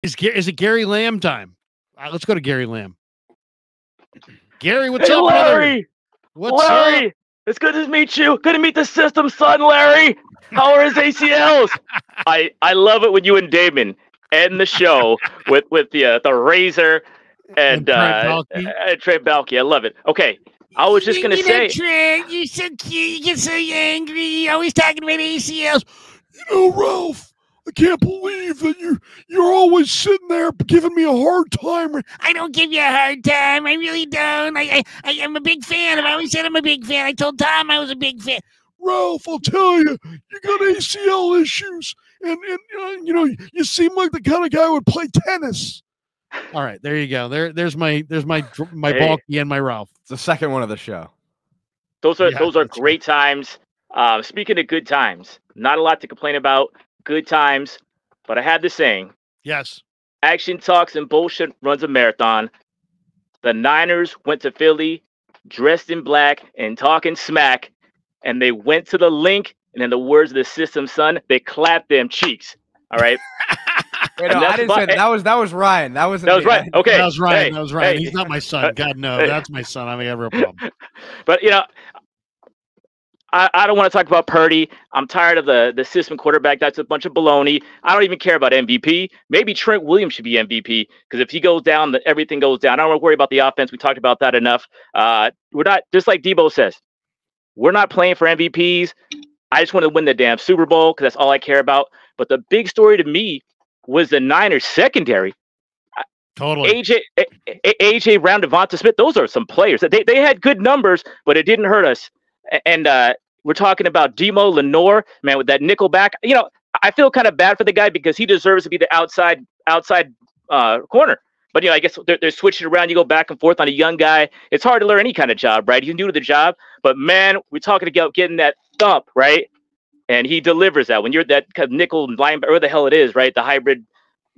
Is it Gary Lamm time? Let's go to Gary Lamm. Gary, what's hey, up, Larry? brother? What's Larry, up? it's good to meet you. Good to meet the system, son, Larry. How are his ACLs? I love it when you and Damon end the show with the razor and Trey Balky. I love it. Okay, I was just gonna say, Trey, you're so cute. You get so angry. You're always talking about ACLs. Ralph, I can't believe that you're always sitting there giving me a hard time. I don't give you a hard time. I really don't. I'm a big fan. I've always said I'm a big fan. I told Tom I was a big fan. Ralph, I'll tell you, you got ACL issues, and you seem like the kind of guy who would play tennis. All right, there you go. There's my Balky and my Ralph. It's the second one of the show. Those are great times. Speaking of good times, not a lot to complain about. Good times, but I had this saying. Yes. Action talks and bullshit runs a marathon. The Niners went to Philly, dressed in black and talking smack, and they went to the link. And in the words of the system, son, they clapped them cheeks. All right. Wait, no, I didn't say that. That was Ryan. That was Ryan. Okay. That was Ryan. That was Ryan. He's not my son. God, no. That's my son. I got a real problem. But, I don't want to talk about Purdy. I'm tired of the system quarterback. That's a bunch of baloney. I don't even care about MVP. Maybe Trent Williams should be MVP because if he goes down, everything goes down. I don't want to worry about the offense. We talked about that enough. We're not, just like Debo says, we're not playing for MVPs. I just want to win the damn Super Bowl because that's all I care about. But the big story to me was the Niners secondary. Totally. AJ Brown, Devonta Smith, those are some players. They had good numbers, but it didn't hurt us. And we're talking about Demo Lenore, man, with that nickel back. I feel kind of bad for the guy because he deserves to be the outside corner. But, I guess they're switching around. You go back and forth on a young guy. It's hard to learn any kind of job, right? He's new to the job. But, man, we're talking about getting that thump, right? And he delivers that. When you're that kind of nickel linebacker, or the hell it is, right? The hybrid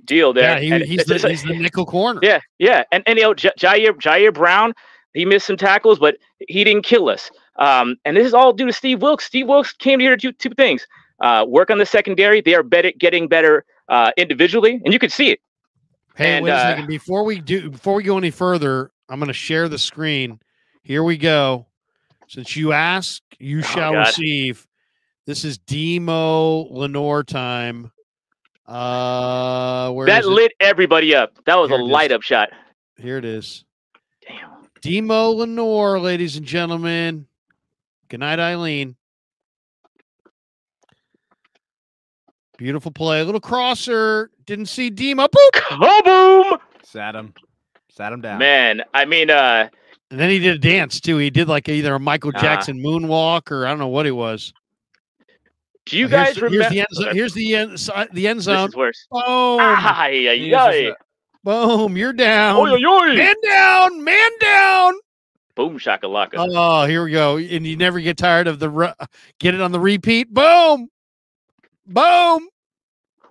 deal there. Yeah, he's the nickel corner. Yeah. And Jair Brown, he missed some tackles, but he didn't kill us. And this is all due to Steve Wilks. Steve Wilks came here to do two things. Work on the secondary. They are getting better individually, and you could see it. Hey, wait a second. Before we go any further, I'm going to share the screen. Here we go. Since you ask, you shall receive. This is Demo Lenore time. That lit everybody up. That was a light up shot. Here it is. Damn. Demo Lenore, ladies and gentlemen. Good night, Eileen. Beautiful play. A little crosser. Didn't see Demo. Boop. Kaboom! Sat him down. Man, I mean, and then he did a dance too. He did like either a Michael Jackson moonwalk or I don't know what it was. Do you guys remember? Here's the end zone. This is worse. Boom. Boom. You're down. Oy, oy, oy. Man down. Boom shakalaka. Oh, here we go. And you never get tired of get it on the repeat. Boom.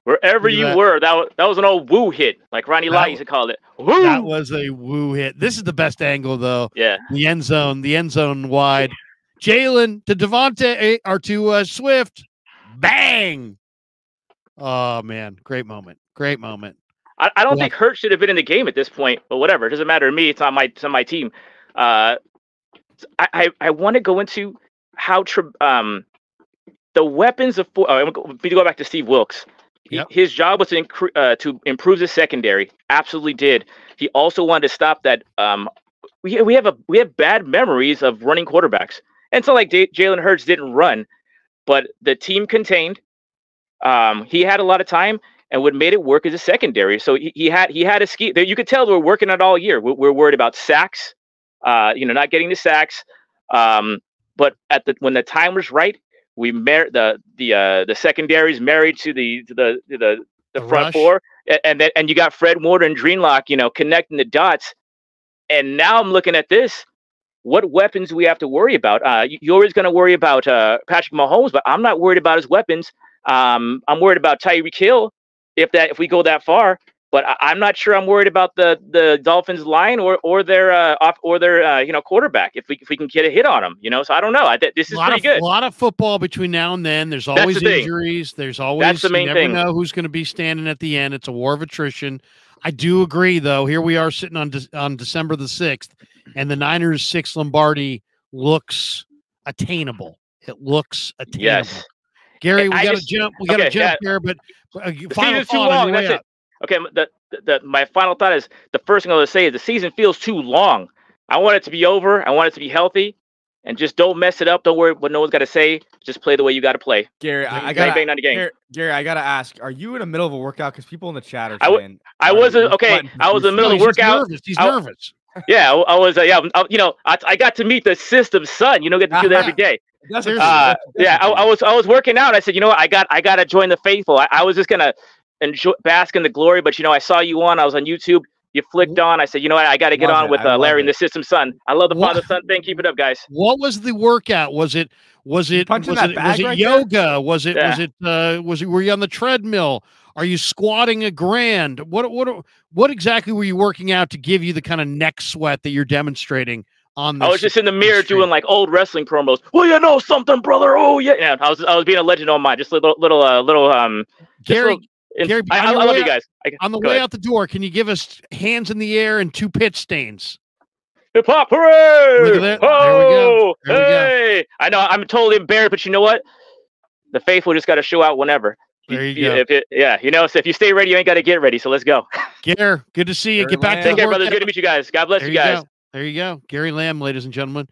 Wherever you were, that was an old woo hit, like Ronnie Lott used to call it. Woo! That was a woo hit. This is the best angle, though. Yeah. The end zone wide. Jalen to Devontae or to Swift. Bang! Oh, man. Great moment. I don't think Hurt should have been in the game at this point, but whatever. It doesn't matter to me. It's on my team. I want to go into how the weapons of we go back to Steve Wilks. Yep. His job was to improve the secondary. Absolutely did. He also wanted to stop that. We have bad memories of running quarterbacks, and it's not like Jalen Hurts didn't run, but the team contained. He had a lot of time, and what made it work is a secondary. So he had a scheme. You could tell they were working it all year. We're worried about sacks, not getting the sacks. But when the time was right, we married the secondaries married to the front four, and you got Fred Warner and Greenlock, connecting the dots. And now I'm looking at this. What weapons do we have to worry about? You're always going to worry about Patrick Mahomes, but I'm not worried about his weapons. I'm worried about Tyreek Hill if we go that far. But I'm not sure I'm worried about the Dolphins line or their quarterback if we can get a hit on them. So I don't know. This is pretty good. A lot of football between now and then. There's always injuries. There's always you never know who's going to be standing at the end. It's a war of attrition. I do agree, though. Here we are sitting on December the 6th, and the Niners' 6th Lombardi looks attainable. It looks attainable. Yes. Gary, we got to jump. We got to jump here, but the season's too long. That's it. Okay, my final thought is the first thing I want to say is the season feels too long. I want it to be over. I want it to be healthy, and just don't mess it up. Don't worry what no one's got to say. Just play the way you got to play. Gary, I got to ask: are you in the middle of a workout? Because people in the chat are saying I was in the middle of a workout. He's nervous. Yeah, I was. I got to meet the system's son. You don't get to do that every day. I was working out. I said, I got to join the faithful. I was just gonna bask in the glory, but I saw you on. I was on YouTube. You flicked on. I said, I got to get on with Larry and the system's son. I love the father-son thing. Keep it up, guys. What was the workout? Was it yoga? Were you on the treadmill? Are you squatting a grand? What exactly were you working out to give you the kind of neck sweat that you're demonstrating on this? I was just in the mirror doing like old wrestling promos. Well, you know something, brother. Oh yeah. I was being a legend on mine. Just little Gary, I love you guys. On the way out the door, can you give us hands in the air and 2 pitch stains? Hip hop, hooray! Look at that. Oh, there we go. I know I'm totally embarrassed, but you know what? The faithful just got to show out whenever. There you go. So if you stay ready, you ain't got to get ready. So let's go. Gary, good to see you. Get back to Take care, brothers. Good to meet you guys. God bless you guys. There you go. Gary Lamm, ladies and gentlemen.